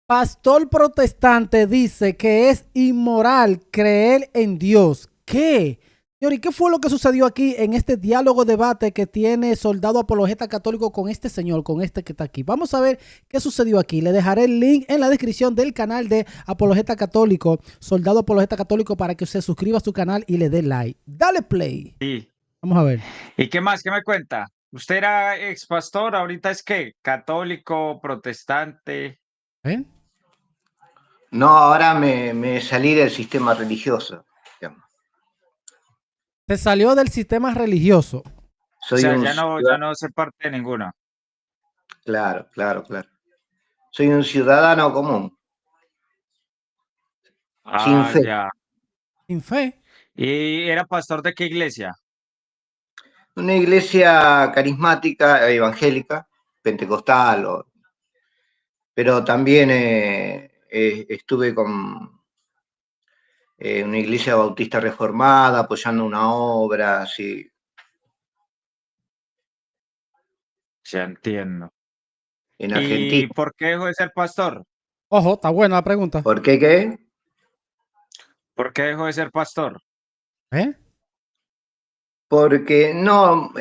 Pastor protestante dice que es inmoral creer en Dios. ¿Qué? Señor, ¿y qué fue lo que sucedió aquí en este diálogo debate que tiene Soldado Apologeta Católico con este señor, con este que está aquí? Vamos a ver qué sucedió aquí. Le dejaré el link en la descripción del canal de Apologeta Católico, Soldado Apologeta Católico, para que se suscriba a su canal y le dé like. Dale play. Sí. Vamos a ver. ¿Y qué más? ¿Qué me cuenta? ¿Usted era ex pastor? ¿Ahorita es qué? ¿Católico, protestante? ¿Eh? No, ahora me salí del sistema religioso. Digamos. Se salió del sistema religioso. O Soy sea, un ya ciudadano, no hace parte de ninguna. claro, claro, claro. Soy un ciudadano común, sin Ah, fe. ya. Sin fe. ¿Y era pastor de qué iglesia? Una iglesia carismática, evangélica, pentecostal, pero también estuve con una iglesia bautista reformada, apoyando una obra, así, Ya entiendo. en ¿Y Argentina. por qué dejó de ser pastor? Ojo, está buena la pregunta. ¿Por qué qué? ¿Por qué dejó de ser pastor? ¿Eh? Porque no,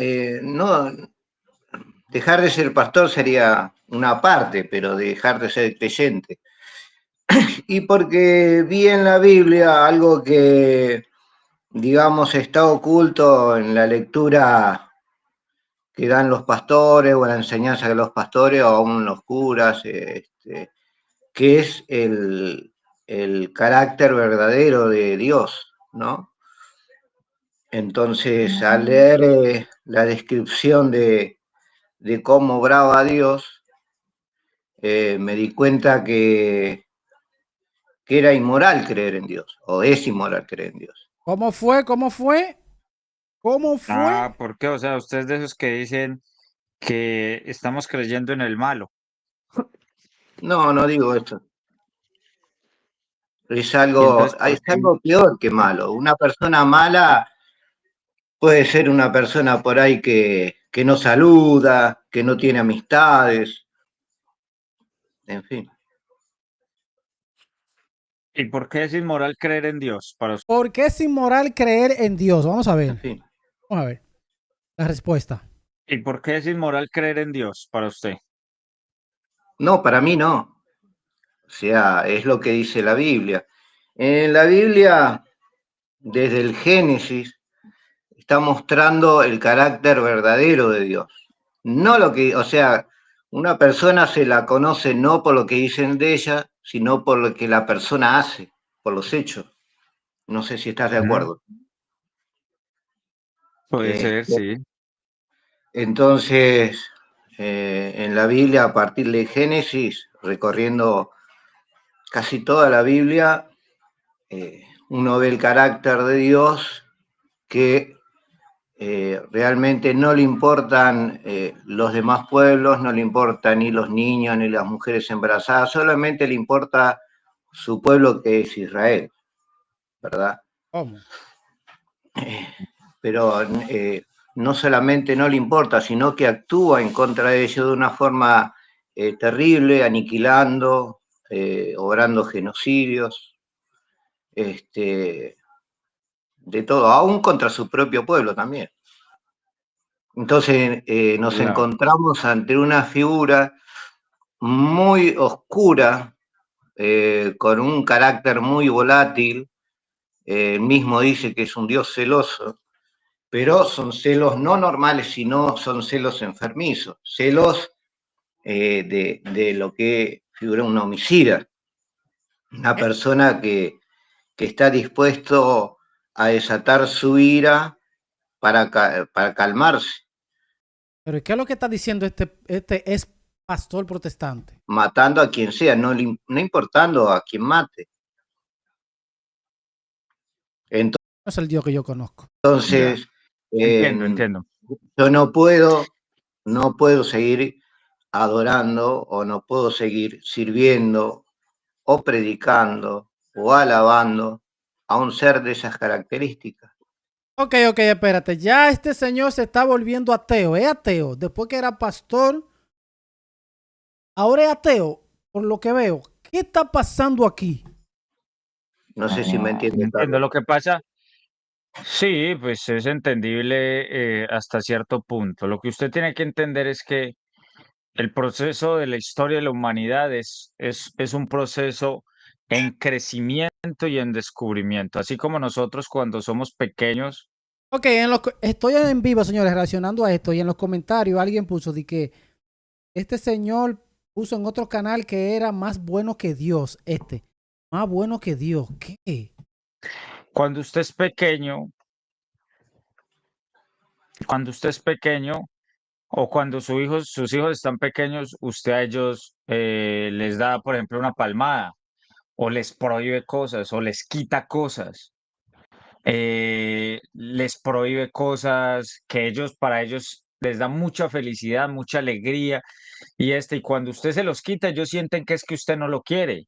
dejar de ser pastor sería una parte, pero dejar de ser creyente. Y porque vi en la Biblia algo que, digamos, está oculto en la lectura que dan los pastores o en la enseñanza de los pastores o aún los curas, que es el carácter verdadero de Dios, ¿no? Entonces, al leer la descripción de cómo obraba Dios, me di cuenta que era inmoral creer en Dios, o es inmoral creer en Dios. ¿Cómo fue? ¿Cómo fue? ¿Cómo fue? Ah, ¿por qué? O sea, usted es de esos que dicen que estamos creyendo en el malo. No, no digo esto. ¿Y entonces Es por qué? algo peor que malo. Una persona mala puede ser una persona por ahí que no saluda, que no tiene amistades, en fin, ¿Y por qué es inmoral creer en Dios para usted? ¿Por qué es inmoral creer en Dios? Vamos a en ver. fin. Vamos a ver la respuesta. ¿Y por qué es inmoral creer en Dios para usted? No, para mí no. O sea, es lo que dice la Biblia. En la Biblia, desde el Génesis, está mostrando el carácter verdadero de Dios. No lo que, o sea, una persona se la conoce no por lo que dicen de ella, sino por lo que la persona hace, por los hechos. No sé si estás de Ujú. acuerdo. Puede Eh, ser, sí. entonces, en la Biblia, a partir de Génesis, recorriendo casi toda la Biblia, uno ve el carácter de Dios que realmente no le importan los demás pueblos, no le importan ni los niños ni las mujeres embarazadas, solamente le importa su pueblo que es Israel, ¿verdad? ¿Cómo? Pero no solamente no le importa, sino que actúa en contra de ellos de una forma terrible, aniquilando, obrando genocidios, este, de todo, aún contra su propio pueblo también. Entonces nos Claro. encontramos ante una figura muy oscura, con un carácter muy volátil. Él mismo dice que es un Dios celoso, pero son celos no normales, sino son celos enfermizos, celos de lo que figura un homicida, una ¿Eh? persona que está dispuesto a desatar su ira para calmarse, Pero ¿qué es lo que está diciendo este es pastor protestante? matando a quien sea, no importando a quien mate. No es el Dios que yo conozco. Ya. Entonces, Entiendo, eh, entiendo. yo no puedo seguir adorando o no puedo seguir sirviendo o predicando o alabando a un ser de esas características. Ok, espérate. Ya este señor se está volviendo ateo. Es ateo. Después que era pastor, ahora es ateo, por lo que veo. ¿Qué está pasando aquí? No sé si me entiende, Entiendo Carlos. lo que pasa. Sí, pues es entendible hasta cierto punto. Lo que usted tiene que entender es que el proceso de la historia de la humanidad es un proceso en crecimiento y en descubrimiento. Así como nosotros cuando somos pequeños, Ok, estoy en vivo, señores, reaccionando a esto. Y en los comentarios alguien puso de que este señor puso en otro canal que era más bueno que Dios. Más bueno que Dios. ¿Qué? cuando usted es pequeño, cuando usted es pequeño o cuando sus hijos están pequeños, usted a ellos les da, por ejemplo, una palmada o les prohíbe cosas o les quita cosas. Les prohíbe cosas que para ellos les da mucha felicidad, mucha alegría y cuando usted se los quita, ellos sienten que es que usted no lo quiere,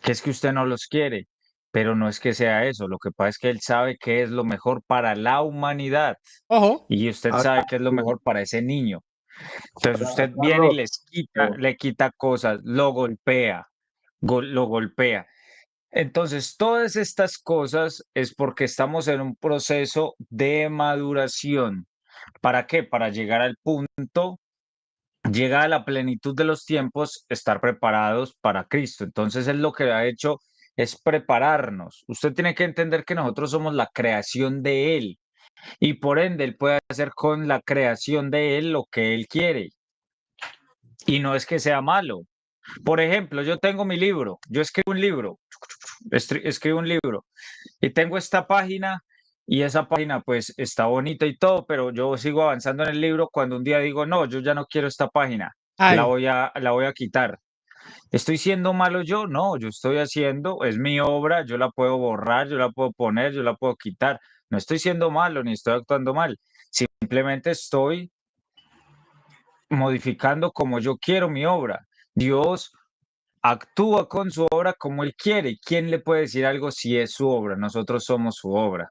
que es que usted no los quiere, pero no es que sea eso, lo que pasa es que él sabe que es lo mejor para la humanidad Ojo. y usted Ahora, sabe que es lo mejor para ese niño. Entonces usted viene y Carlos, les quita, le quita cosas, lo golpea, lo golpea. Entonces, todas estas cosas es porque estamos en un proceso de maduración. ¿Para qué? Para llegar al punto, llegar a la plenitud de los tiempos, estar preparados para Cristo. Entonces, Él lo que ha hecho es prepararnos. Usted tiene que entender que nosotros somos la creación de Él y por ende Él puede hacer con la creación de Él lo que Él quiere. Y no es que sea malo. Por ejemplo, yo tengo mi libro, yo escribo un libro, escribo un libro. Y tengo esta página y esa página pues está bonita y todo, pero yo sigo avanzando en el libro cuando un día digo, no, yo ya no quiero esta página, Ay. la voy a quitar. ¿Estoy siendo malo yo? No, yo estoy haciendo, es mi obra, yo la puedo borrar, yo la puedo poner, yo la puedo quitar. No estoy siendo malo ni estoy actuando mal. Simplemente estoy modificando como yo quiero mi obra. Dios actúa con su obra como Él quiere. ¿Quién le puede decir algo si es su obra? Nosotros somos su obra.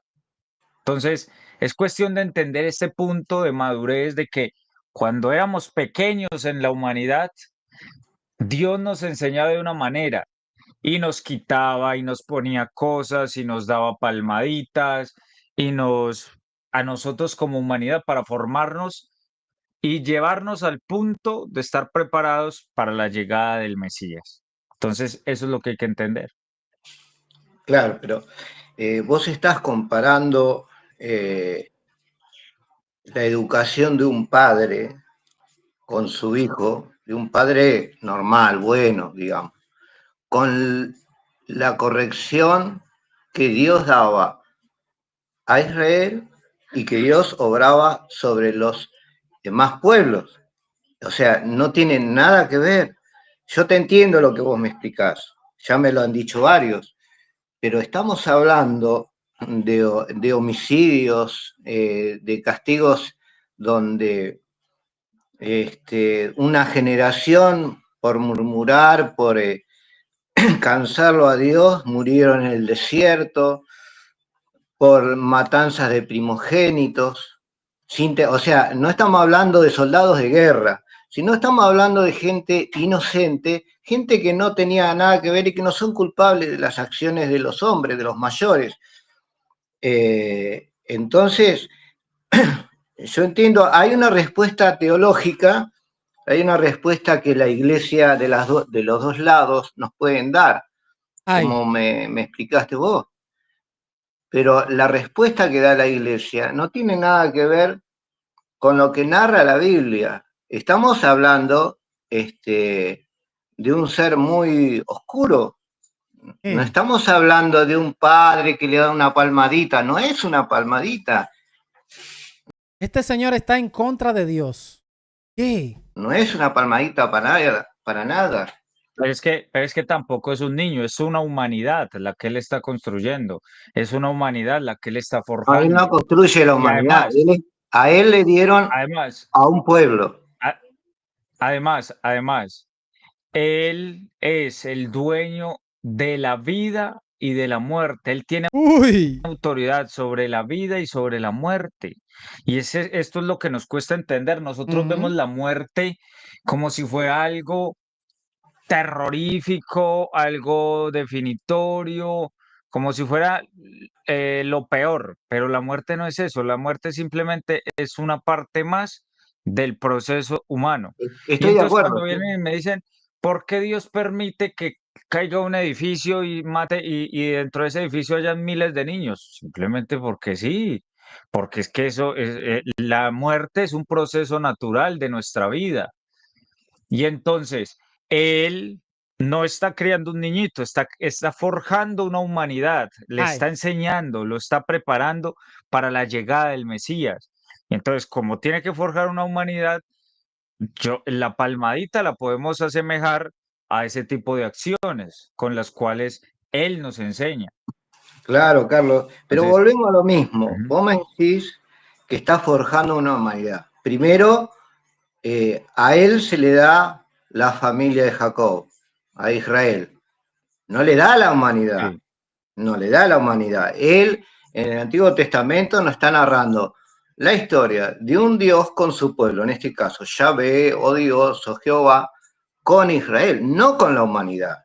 Entonces, es cuestión de entender este punto de madurez de que cuando éramos pequeños en la humanidad, Dios nos enseñaba de una manera y nos quitaba y nos ponía cosas y nos daba palmaditas y a nosotros como humanidad para formarnos y llevarnos al punto de estar preparados para la llegada del Mesías. Entonces, eso es lo que hay que entender. claro, pero vos estás comparando la educación de un padre con su hijo, de un padre normal, bueno, digamos, con la corrección que Dios daba a Israel y que Dios obraba sobre los demás pueblos. O sea, no tiene nada que ver. Yo te entiendo lo que vos me explicás, ya me lo han dicho varios, pero estamos hablando de homicidios, de castigos donde una generación por murmurar, por cansarlo a Dios, murieron en el desierto, por matanzas de primogénitos. O sea, no estamos hablando de soldados de guerra, sino estamos hablando de gente inocente, gente que no tenía nada que ver y que no son culpables de las acciones de los hombres, de los mayores. Entonces, yo entiendo, hay una respuesta teológica, hay una respuesta que la iglesia de los dos lados nos pueden dar, Ay. como me explicaste vos. Pero la respuesta que da la iglesia no tiene nada que ver con lo que narra la Biblia. Estamos hablando de un ser muy oscuro. No ¿Qué? estamos hablando de un padre que le da una palmadita, no es una palmadita, Este señor está en contra de Dios. ¿Qué? no es una palmadita para nada, para nada. Pero es que tampoco es un niño, es una humanidad la que él está construyendo, es una humanidad la que él está No, él no forjando. construye la Y humanidad, a él le dieron además, a un pueblo. a- además, él es el dueño de la vida y de la muerte. Él tiene Uy. autoridad sobre la vida y sobre la muerte. Y esto es lo que nos cuesta entender. Nosotros vemos Ujú. la muerte como si fuera algo terrorífico, algo definitorio, como si fuera lo peor, pero la muerte no es eso, la muerte simplemente es una parte más del proceso humano. Y Estoy de entonces cuando acuerdo, sí. vienen y me dicen, ¿por qué Dios permite que caiga un edificio y mate y dentro de ese edificio hayan miles de niños? Simplemente porque sí, porque es que eso es, la muerte es un proceso natural de nuestra vida. Y entonces, él no está criando un niñito, está forjando una humanidad, le está Ay, enseñando, lo está preparando para la llegada del Mesías. Y entonces, como tiene que forjar una humanidad, la palmadita la podemos asemejar a ese tipo de acciones con las cuales él nos enseña. Claro, Carlos. Pero Entonces, volvemos a lo mismo. ujú, Vos me decís que está forjando una humanidad. Primero, a él se le da la familia de Jacob, a Israel. No le da la humanidad, sí, no le da la humanidad. Él en el Antiguo Testamento nos está narrando la historia de un Dios con su pueblo, en este caso Yahvé o Dios o Jehová, con Israel, no con la humanidad.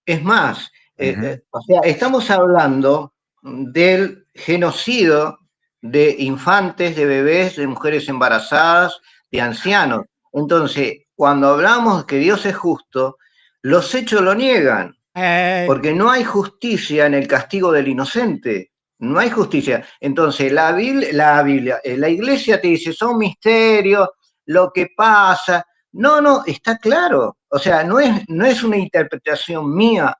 Es más, ujú, o sea, estamos hablando del genocidio de infantes, de bebés, de mujeres embarazadas, de ancianos. Entonces, cuando hablamos que Dios es justo, los hechos lo niegan, eh, porque no hay justicia en el castigo del inocente. No hay justicia. Entonces, la iglesia te dice, son misterios, lo que pasa. No, no, está claro. O sea, no es una interpretación mía,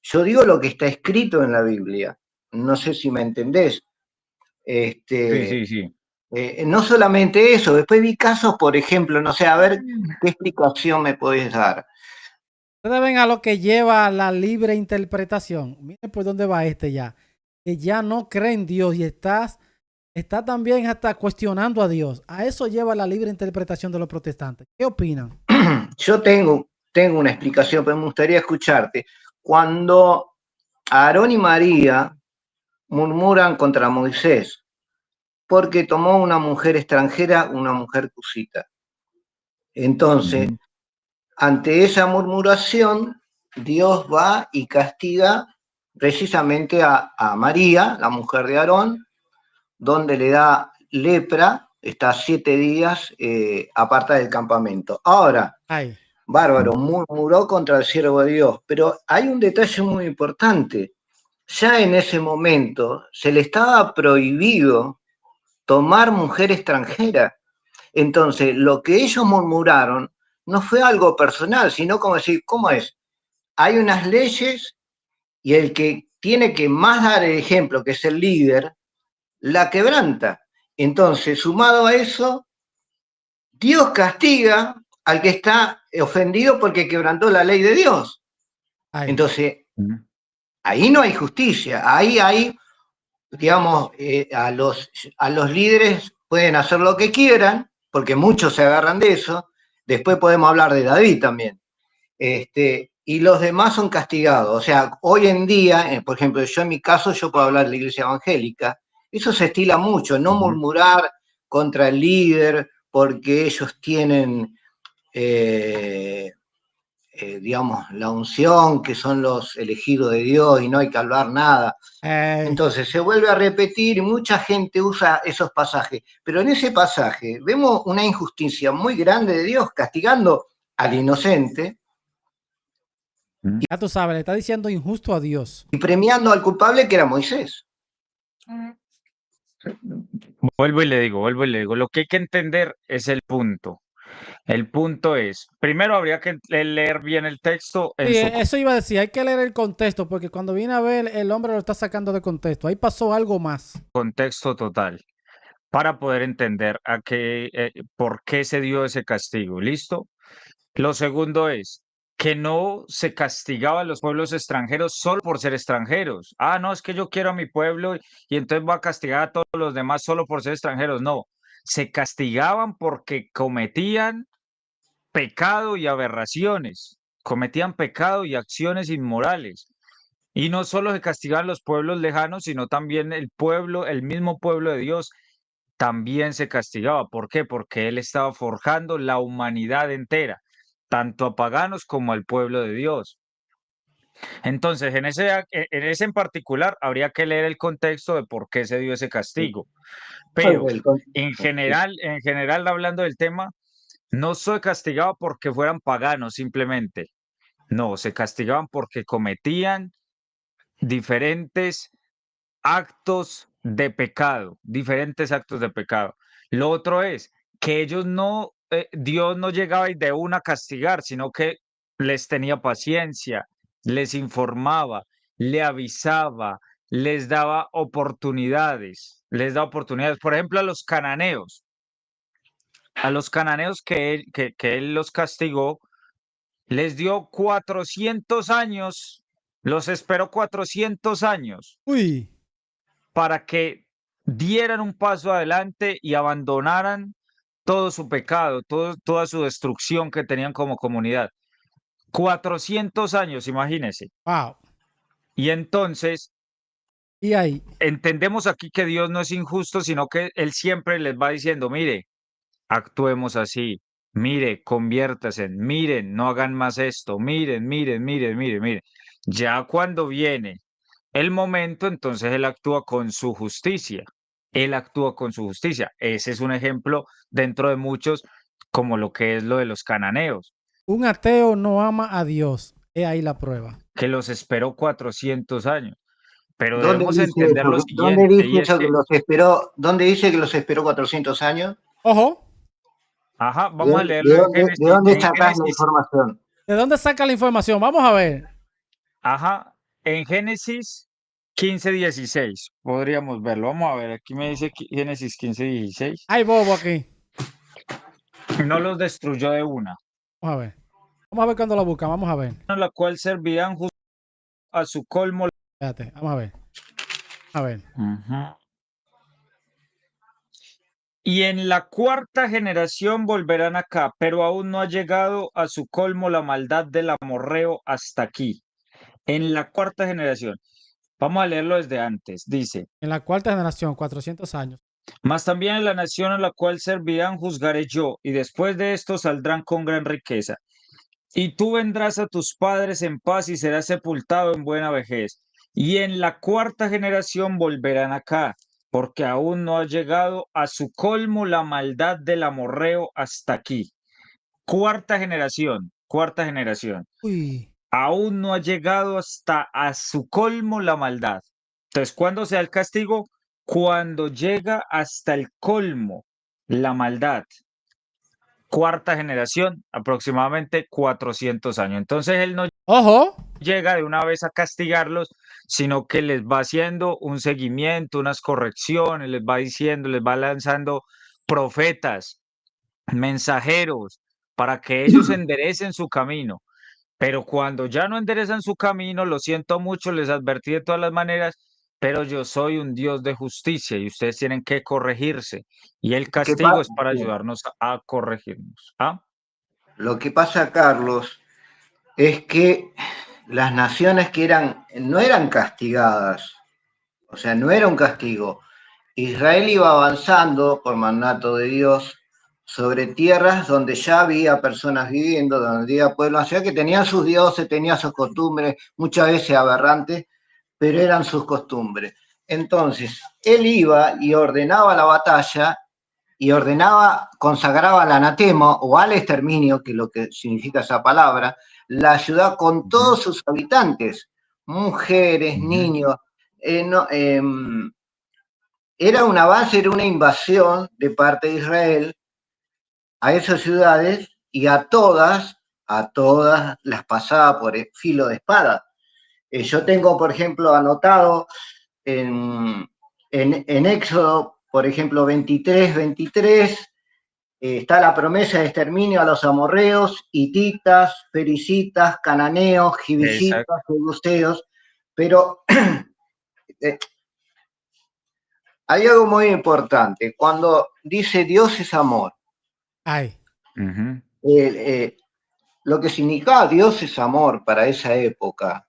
yo digo lo que está escrito en la Biblia. No sé si me entendés. sí, Este, sí, sí. no solamente eso, después vi casos, por ejemplo, no sé, a ver qué explicación me podés dar. ustedes ven a lo que lleva la libre interpretación. Miren por dónde va este ya. Que ya no cree en Dios y está también hasta cuestionando a Dios. A eso lleva la libre interpretación de los protestantes. ¿Qué opinan? Yo tengo una explicación, pero me gustaría escucharte. Cuando Aarón y María murmuran contra Moisés, porque tomó una mujer extranjera, una mujer cusita. Entonces, Ujú, ante esa murmuración, Dios va y castiga precisamente a María, la mujer de Aarón, donde le da lepra, está 7 días aparta del campamento. Ahora, Ay, bárbaro, murmuró contra el siervo de Dios, pero hay un detalle muy importante. Ya en ese momento se le estaba prohibido tomar mujer extranjera. Entonces, lo que ellos murmuraron no fue algo personal, sino como decir, ¿cómo es? Hay unas leyes y el que tiene que más dar el ejemplo, que es el líder, la quebranta. Entonces, sumado a eso, Dios castiga al que está ofendido porque quebrantó la ley de Dios. ay. Entonces, ujú. ahí no hay justicia, ahí hay, digamos, a los líderes pueden hacer lo que quieran, porque muchos se agarran de eso. Después podemos hablar de David también. Y los demás son castigados. O sea, hoy en día, por ejemplo, yo en mi caso, yo puedo hablar de la iglesia evangélica, eso se estila mucho, no Ujú. murmurar contra el líder porque ellos tienen, eh, digamos, la unción, que son los elegidos de Dios y no hay que hablar nada. Eh, Entonces se vuelve a repetir y mucha gente usa esos pasajes, pero en ese pasaje vemos una injusticia muy grande de Dios castigando al inocente ya tú sabes, le está diciendo injusto a Dios. y premiando al culpable que era Moisés. Vuelvo y le digo, lo que hay que entender es el punto. El punto es, primero habría que leer bien el texto Sí, en su eso iba a decir, hay que leer el contexto, porque cuando viene a ver, el hombre lo está sacando de contexto. Ahí pasó algo más. contexto total para poder entender por qué se dio ese castigo. ¿Listo? Lo segundo es que no se castigaba a los pueblos extranjeros solo por ser extranjeros. Ah, no, es que yo quiero a mi pueblo y entonces voy a castigar a todos los demás solo por ser extranjeros. No, se castigaban porque cometían pecado y aberraciones, cometían pecado y acciones inmorales. Y no solo se castigaban los pueblos lejanos, sino también el pueblo, el mismo pueblo de Dios, también se castigaba. ¿Por qué? Porque Él estaba forjando la humanidad entera. tanto a paganos como al pueblo de Dios. Entonces, en ese en particular, habría que leer el contexto de por qué se dio ese castigo. Pero en general, hablando del tema, no soy castigado porque fueran paganos simplemente. No, se castigaban porque cometían diferentes actos de pecado, diferentes actos de pecado. Lo otro es que ellos no, Dios no llegaba y de una a castigar, sino que les tenía paciencia, les informaba, le avisaba, les daba oportunidades, les da oportunidades. Por ejemplo, a los cananeos que él los castigó, les dio 400 años, los esperó 400 años Uy, para que dieran un paso adelante y abandonaran todo su pecado, toda su destrucción que tenían como comunidad. 400 años, imagínense. wow. Y entonces Y ahí, entendemos aquí que Dios no es injusto, sino que Él siempre les va diciendo, mire, actuemos así, mire, conviértase, miren, no hagan más esto, miren, miren, miren, miren, miren. Ya cuando viene el momento, entonces Él actúa con su justicia. Él actúa con su justicia. Ese es un ejemplo dentro de muchos, como lo que es lo de los cananeos, un ateo no ama a Dios. He ahí la prueba. que los esperó 400 años. Pero ¿Dónde debemos dice entender lo eso? ¿Dónde siguiente, dice y es eso que que, los esperó? ¿Dónde dice que los esperó 400 años? Ojo, ajá, ¿De, vamos a de leerlo dónde, de dónde En sacás la Génesis, información? ¿de dónde saca la información? Vamos a ver. ajá, en Génesis 15:16, podríamos verlo. Vamos a ver, aquí me dice Génesis 15:16. Hay bobo aquí. No los destruyó de una, Vamos a ver. Vamos a ver cuando la buscan. Vamos a ver. la cual servían justo a su colmo. Espérate, vamos a ver. A ver. Ujú. Y en la cuarta generación volverán acá, pero aún no ha llegado a su colmo la maldad del amorreo hasta aquí. En la cuarta generación. Vamos a leerlo desde antes. Dice, En la cuarta generación, 400 años. mas también en la nación a la cual servirán juzgaré yo, y después de esto saldrán con gran riqueza. Y tú vendrás a tus padres en paz y serás sepultado en buena vejez. Y en la cuarta generación volverán acá, porque aún no ha llegado a su colmo la maldad del amorreo hasta aquí. Cuarta generación, cuarta generación. Uy. Aún no ha llegado hasta a su colmo la maldad. Entonces, ¿cuándo se da el castigo? Cuando llega hasta el colmo la maldad. Cuarta generación, aproximadamente 400 años. Entonces, él no Ojo. llega de una vez a castigarlos, sino que les va haciendo un seguimiento, unas correcciones, les va diciendo, les va lanzando profetas, mensajeros, para que ellos enderecen su camino. Pero cuando ya no enderezan su camino, lo siento mucho, les advertí de todas las maneras, pero yo soy un Dios de justicia y ustedes tienen que corregirse. Y el Lo que, castigo es para ayudarnos a corregirnos. ¿Ah? lo que pasa, Carlos, es que las naciones que no eran castigadas, o sea, no era un castigo. Israel iba avanzando por mandato de Dios sobre tierras donde ya había personas viviendo, donde había pueblos, o sea que tenían sus dioses, tenían sus costumbres, muchas veces aberrantes, pero eran sus costumbres. Entonces, él iba y ordenaba la batalla y ordenaba, consagraba al anatema o al exterminio, que es lo que significa esa palabra, la ciudad con todos sus habitantes, mujeres, niños. Era un avance, era una invasión de parte de Israel a esas ciudades y a todas las pasaba por el filo de espada. Yo tengo, por ejemplo, anotado en Éxodo, por ejemplo, 23, está la promesa de exterminio a los amorreos, hititas, pericitas, cananeos, Exacto. gibillitas, jebuseos, pero hay algo muy importante. Cuando dice Dios es amor, Ay. lo que significaba Dios es amor para esa época,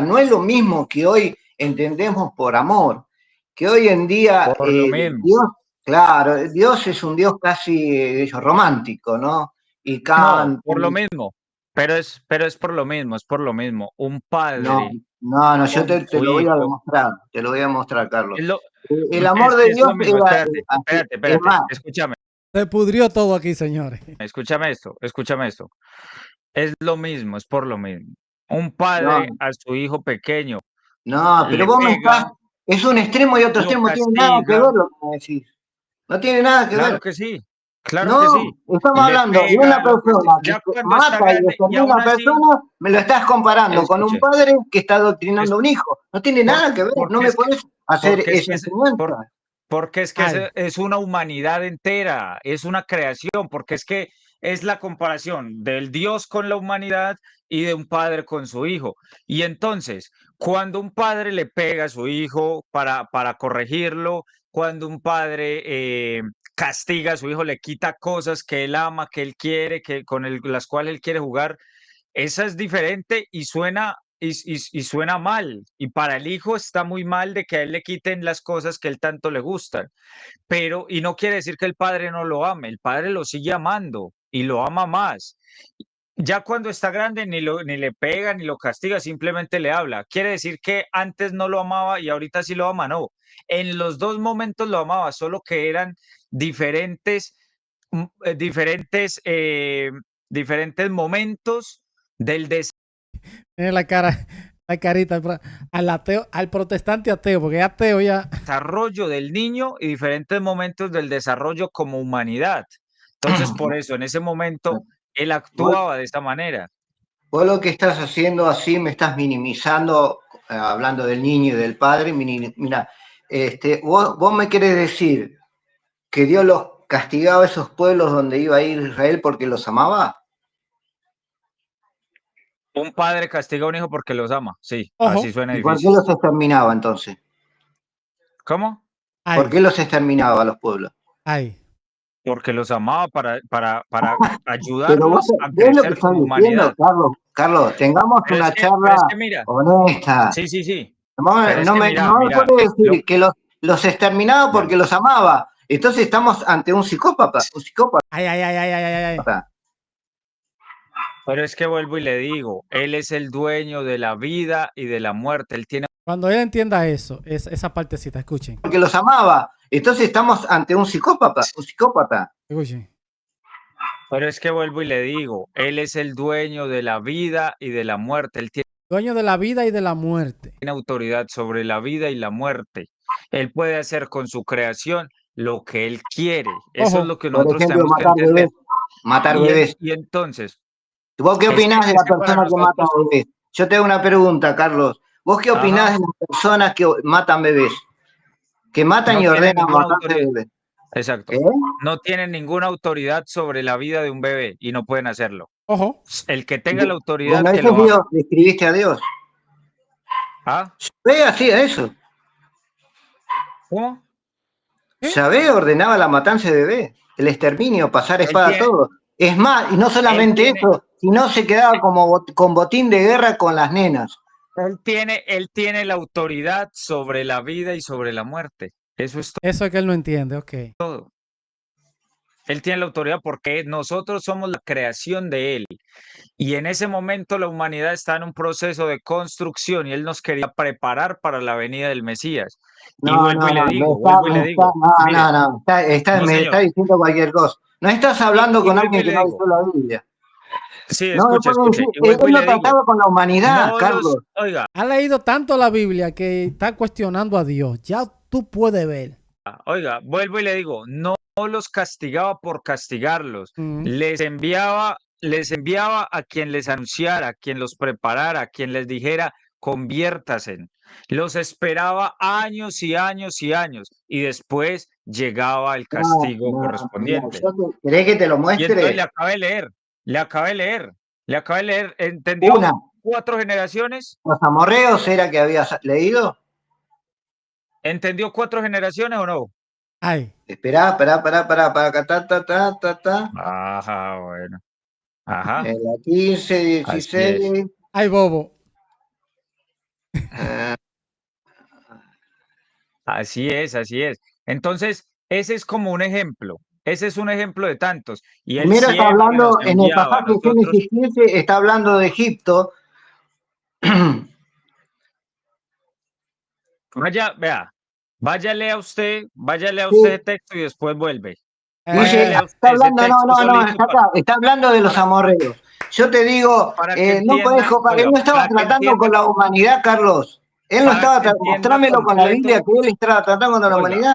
no es lo mismo que hoy entendemos por amor, que hoy en día Por lo mismo. Dios, claro, Dios es un Dios casi romántico, ¿no? y No, cantan. por lo mismo, pero es por lo mismo, es por lo mismo. Un No, padre no, yo con te su lo voy a hijo, demostrar, te lo voy a mostrar, Carlos. es lo, El amor de es Dios lo mismo, era espérate, así. Es espérate, más, escúchame, Se pudrió todo aquí, señores. escúchame esto. Es lo mismo, es por lo mismo. Un no, padre a su hijo pequeño no, pero le vos me estás, pega, es un extremo y otro lo extremo, no tiene nada que castiga, ver lo que me decís. No tiene nada que ver. claro que sí, No, estamos le hablando de una pega, lo castiga. persona que Ya cuando está mata y grande y extermina a aún una así, persona, me lo estás comparando con un escuche, padre que está adoctrinando es a un hijo. No tiene por- nada que ver, no porque me es que, puedes hacer porque es esa que por- enseñanza. porque es que Ay, es una humanidad entera, es una creación, porque es que es la comparación del Dios con la humanidad y de un padre con su hijo. Y entonces, cuando un padre le pega a su hijo para corregirlo, cuando un padre castiga a su hijo, le quita cosas que él ama, que él quiere, las cuales él quiere jugar, esa es diferente y suena mal. Y para el hijo está muy mal de que a él le quiten las cosas que él tanto le gustan. Y no quiere decir que el padre no lo ame, el padre lo sigue amando y lo ama más. Ya cuando está grande ni le pega ni lo castiga, simplemente le habla. Quiere decir que antes no lo amaba y ahorita sí lo ama, no. En los dos momentos lo amaba, solo que eran diferentes, diferentes, diferentes momentos del tiene la carita al ateo, al protestante ateo, porque es ateo ya. desarrollo del niño y diferentes momentos del desarrollo como humanidad. Entonces, por eso, en ese momento, él Vos, actuaba de esta manera. vos lo que estás haciendo así me estás minimizando, hablando del niño y del padre. Mira, vos me querés decir que Dios los castigaba a esos pueblos donde iba a ir Israel porque los amaba. Un padre castiga a un hijo porque los ama. Sí, así Ojo, suena ¿Y por qué difícil. los exterminaba entonces? ¿Cómo? ¿Por ay, qué los exterminaba a los pueblos? ay. Porque los amaba para Pero vos ayudarlos a ves lo que crecer estás como diciendo, humanidad. Carlos. Carlos, tengamos una Pero es charla que mira, honesta. sí, sí, sí. No, Pero es no que me, mira, no me mira, puedes lo, decir que los exterminaba dale. porque los amaba. Entonces estamos ante un psicópata, un psicópata. Ay, ay, ay, ay, ay, ay, ay. Pero es que vuelvo y le digo, Él es el dueño de la vida y de la muerte. Él tiene. Cuando él entienda eso, esa partecita, escuchen, Porque los amaba. Entonces estamos ante un psicópata, un psicópata. escuchen. Pero es que vuelvo y le digo, Él es el dueño de la vida y de la muerte. Él tiene Dueño de la vida y de la muerte. autoridad sobre la vida y la muerte. Él puede hacer con su creación lo que Él quiere. Eso es Ojo, lo que Por nosotros ejemplo, tenemos que matar entender. bebés. Matar bebés. Y entonces, ¿Vos qué opinás de es la que para persona que mata nosotros, bebés? Yo te hago una pregunta, Carlos. ¿Vos qué opinás ajá, de las personas que matan bebés? Que matan no y tiene ordenan ninguna matarse autoridad. bebés. Exacto. ¿Eh? No tienen ninguna autoridad sobre la vida de un bebé y no pueden hacerlo. ojo. El que tenga la autoridad, Bueno, que ese es lo Dios, haga. le escribiste a Dios. ¿Ah? Ve así a eso. ¿Cómo? ¿Qué? Yahvé ordenaba la matanza de bebés, el exterminio, pasar Él espada, tiene, todo. Es más, y no él solamente tiene, eso, sino se quedaba como con botín de guerra con las nenas. él tiene la autoridad sobre la vida y sobre la muerte. Eso es Eso es que él no entiende, ok. todo. Él tiene la autoridad porque nosotros somos la creación de él. Y en ese momento la humanidad está en un proceso de construcción y él nos quería preparar para la venida del Mesías. Y No, no, no, vuelvo y le digo, mire, no me está señor, diciendo cualquier cosa. No estás hablando y con vuelvo y alguien que le no digo, leyó la Biblia. sí, No me escuche, puede decir, escuche, y él vuelvo y no le digo, trataba con la humanidad, no los, Carlos. oiga, Ha leído tanto la Biblia que está cuestionando a Dios. Ya tú puedes ver. oiga, vuelvo y le digo, no los castigaba por castigarlos, Mm. les enviaba a quien les anunciara, a quien los preparara, a quien les dijera, conviértase. Los esperaba años y años y años, y después llegaba el No, castigo no, mira, correspondiente. ¿querés que te lo Y entonces muestre? le acabé de leer, Una, ¿entendió 4 generaciones? los amorreos era que habías leído. ¿Entendió 4 generaciones o no? Ay, Esperá, para acá, ta. Ajá, bueno. Ajá, En la 15, así es. 16. ay, bobo. eh, Así es, así es. Entonces, ese es como un ejemplo. Ese es un ejemplo de tantos. Y él Primero está siempre nos hablando, ha en el enviado a pasaje de nosotros. Génesis 15, está hablando de Egipto. Vea, váyale a usted Sí, el texto y después vuelve. dice, Váyale a Eh, está usted ese hablando, texto no, solito está acá, está hablando de los para, amorreos. Yo te digo, para que no podés, entienda, él oiga, no estaba tratando con la humanidad, Carlos. Él no para estaba, que entienda mostrámelo con la Biblia completo, que él estaba tratando con la oiga, humanidad.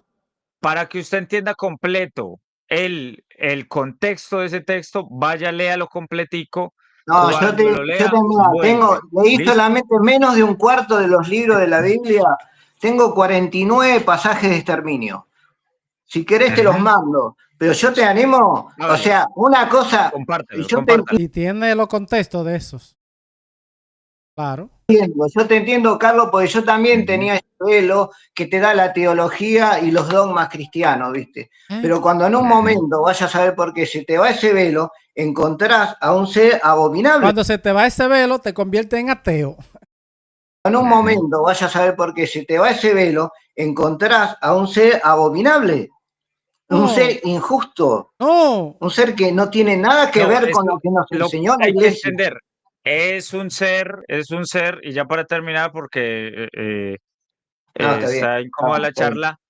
para que usted entienda completo el contexto de ese texto, vaya, léalo completico. No, Cuando lo lea, mira, vuelve. leí ¿Listo? solamente menos de un cuarto de los libros de la Biblia. Tengo 49 pasajes de exterminio. Si querés te los Ujú. mando, pero yo te animo, o Hágale, sea, una cosa, compártelo, yo te compártalo. y tiene los contextos de esos. Claro. entiendo, Carlos, porque yo también Ujú. tenía ese velo que te da la teología y los dogmas cristianos, ¿viste? Eh, Pero cuando en un Ujú. momento vayas a saber por qué se te va ese velo, encontrás a un ser abominable. Cuando se te va ese velo, te convierte en ateo. En un Ujú. momento vayas a saber por qué se te va ese velo, encontrarás a un ser abominable, un No, ser injusto, no. un ser que no tiene nada que No, ver es con lo que nos lo que enseñó la hay que iglesia. entender. Es un ser, y ya para terminar, porque No, está bien. está incómoda la Está bien. charla,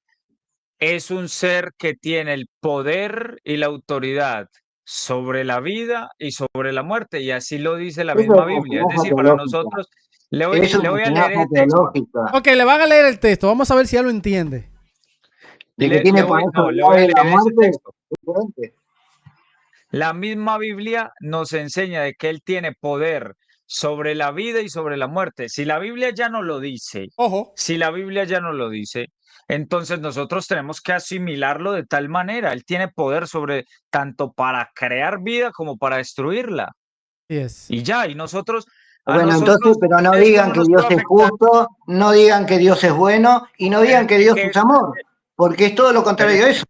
es un ser que tiene el poder y la autoridad sobre la vida y sobre la muerte, y así lo dice la Eso es misma una Biblia. Es enseñanza decir, para teológica. nosotros, Es le una voy a leer enseñanza ese texto. teológica Ok, le van a leer el texto. Vamos a ver si ya lo entiende. de que tiene poder No, sobre le la voy a vida y la leer ese muerte. texto. Diferente. La misma Biblia nos enseña de que Él tiene poder sobre la vida y sobre la muerte. Si la Biblia ya no lo dice, Ojo. si la Biblia ya no lo dice, entonces nosotros tenemos que asimilarlo de tal manera. Él tiene poder sobre tanto para crear vida como para destruirla. Sí es. Y ya, y nosotros, a Bueno, entonces, nosotros, pero no esto digan no que nos Dios puede es afectar, justo, no digan que Dios es bueno y no pero digan que Dios que, es amor, porque es todo lo pero contrario a eso.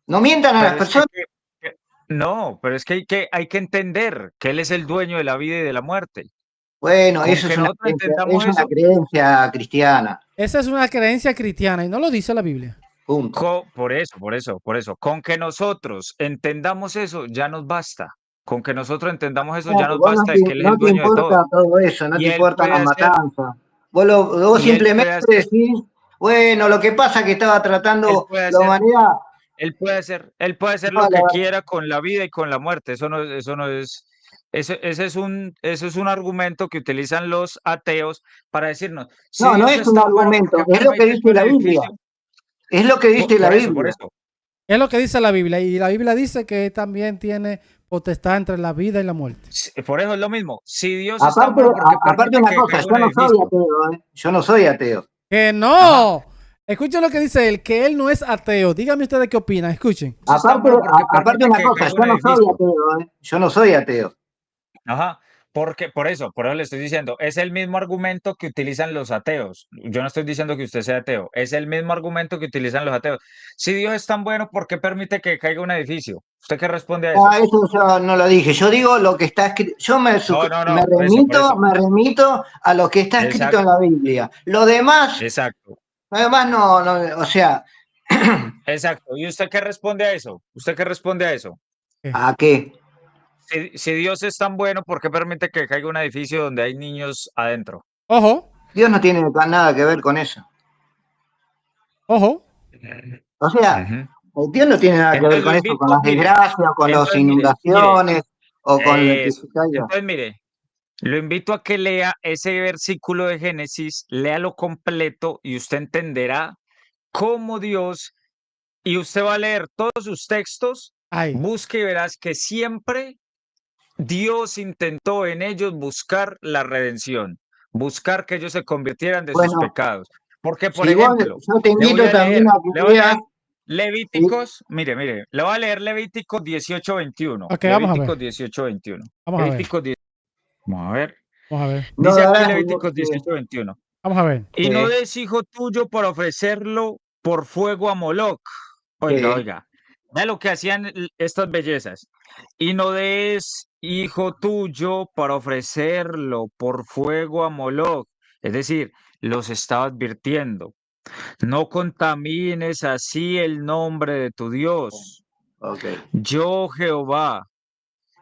No mientan a las Pero es personas. que- no, pero es que hay que entender que Él es el dueño de la vida y de la muerte. Bueno, Con que nosotros entendamos es una eso, creencia cristiana. Esa es una creencia cristiana y no lo dice la Biblia. Punto. por eso, con que nosotros entendamos eso, ya nos basta. Con que nosotros entendamos eso, ya Claro, nos basta de que Él es no el te dueño de todo. importa todo eso, no Y te Él importan puede las hacer, matanzas. Vos y Él simplemente puede hacer, decís, bueno, lo que pasa es que estaba Él tratando puede la hacer, humanidad. Él puede hacer No, lo que quiera con la vida y con la muerte. Eso no es, ese es un argumento que utilizan los ateos para decirnos, si no Dios es es un tan bueno, ¿por argumento, qué es lo que permite que dice un la Biblia. edificio? Es lo que dice la Por Biblia. eso. Es lo que dice la Biblia. Y la Biblia dice que también tiene potestad entre la vida y la muerte. Por eso es lo mismo. Si Dios es tan bueno, ¿por qué Aparte permite una que cosa, caiga yo un no soy edificio? ateo, ¿eh? Yo no soy ateo. ¡Que Ajá. no! Escuchen lo que dice él, que él no es ateo. Díganme ustedes qué opinan. Escuchen. Dios es tan bueno, ¿por qué Aparte permite una que cosa, caiga yo un no soy edificio? ateo, ¿eh? Yo no soy ateo. Ajá. Por eso le estoy diciendo, es el mismo argumento que utilizan los ateos. Yo no estoy diciendo que usted sea ateo, es el mismo argumento que utilizan los ateos. Si Dios es tan bueno, ¿por qué permite que caiga un edificio? ¿Usted qué responde a eso? Ah, eso yo no lo dije. Yo digo lo que está escrito. Yo No, por eso. me remito a lo que está escrito en la Exacto, Biblia. exacto, Lo demás no, o sea, exacto. ¿Y usted qué responde a eso? ¿Usted qué responde a eso? ¿Qué? ¿a qué? Si Dios es tan bueno, ¿por qué permite que caiga un edificio donde hay niños adentro? Ojo, Dios no tiene nada que ver con eso. ojo. O sea, Ujú. Dios no tiene nada que ver Entonces lo con eso, con invito, las mire, desgracias, con las mire, inundaciones o con lo que eso. se caiga. Entonces, mire, lo invito a que lea ese versículo de Génesis, léalo completo y usted entenderá cómo Dios, y usted va a leer todos sus textos, Ahí. busque y verás que siempre Dios intentó en ellos buscar la redención, buscar que ellos se convirtieran de sus Bueno, pecados. Porque, por si vos, ejemplo, yo te invito también a que le voy a veas, leer ¿sí? Levíticos, le voy a leer Levíticos 18:21. Ok, vamos a ver. Levíticos 18:21. Vamos a ver. Levíticos 10. Vamos a ver. Vamos a ver. No Dice aquí darás, Levíticos 18:21. Vamos a ver. Y no des hijo tuyo para ofrecerlo por fuego a Moloc. Oiga, sí. oiga. Vea lo que hacían estas bellezas. Y no des hijo tuyo para ofrecerlo por fuego a Moloc. Es decir, los estaba advirtiendo. No contamines así el nombre de tu Dios. Ok. Yo, Jehová,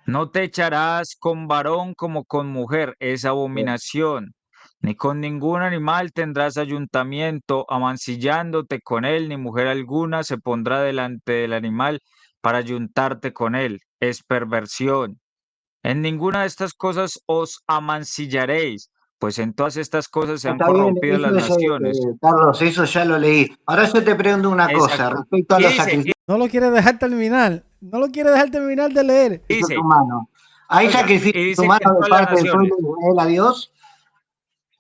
no te echarás con varón como con mujer, es abominación. Ni con ningún animal tendrás ayuntamiento, amancillándote con él, ni mujer alguna se pondrá delante del animal para ayuntarte con él. Es perversión. En ninguna de estas cosas os amancillaréis, pues en todas estas cosas se han Está bien, corrompido eso las es, naciones. Carlos, eso ya lo leí. Ahora yo te pregunto una cosa Exacto. respecto a Y los dice, sacrificios No lo quiere dejar terminar. No lo quiere dejar terminar de leer. dice, humanos. ¿Hay oiga, y sacrificios dice que en humanos de todas las parte del naciones. pueblo de Israel a Dios?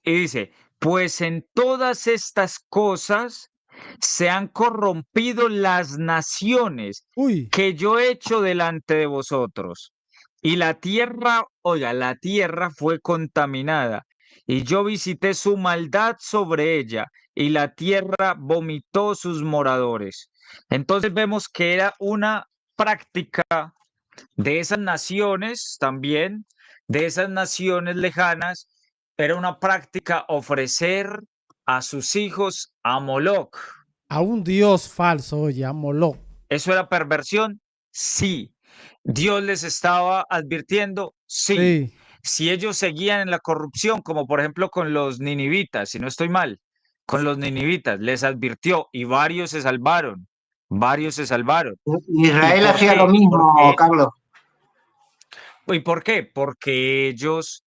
Y dice, pues en todas estas cosas se han corrompido las naciones Uy, que yo he hecho delante de vosotros. Y la tierra, oiga, la tierra fue contaminada. Y yo visité su maldad sobre ella, y la tierra vomitó sus moradores. Entonces vemos que era una práctica de esas naciones también, de esas naciones lejanas, era una práctica ofrecer a sus hijos a Moloch. a un dios falso, oye, a Moloch. ¿Eso era perversión? Sí. ¿Dios les estaba advirtiendo? Sí. Sí. Si ellos seguían en la corrupción, como por ejemplo con los ninivitas, si no estoy mal, con los ninivitas, les advirtió y varios se salvaron. Varios se salvaron. ¿Y Israel por hacía lo qué? mismo, Carlos. ¿Y por qué? Porque ellos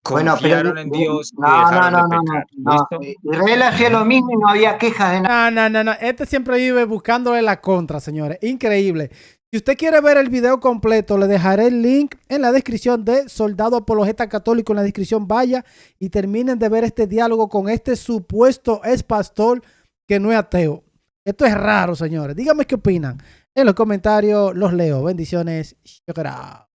Bueno, pero confiaron en Dios y no, no, dejaron de no, no, pecar. no, no. ¿Listo? Israel hacía lo mismo y no había quejas de nada. No, no, no, no. Este siempre vive buscándole la contra, señores. Increíble. Si usted quiere ver el video completo, le dejaré el link en la descripción de Soldado Apologeta Católico. En la descripción vaya y terminen de ver este diálogo con este supuesto ex pastor que no es ateo. Esto es raro, señores. Díganme qué opinan. En los comentarios los leo. Bendiciones. Chao.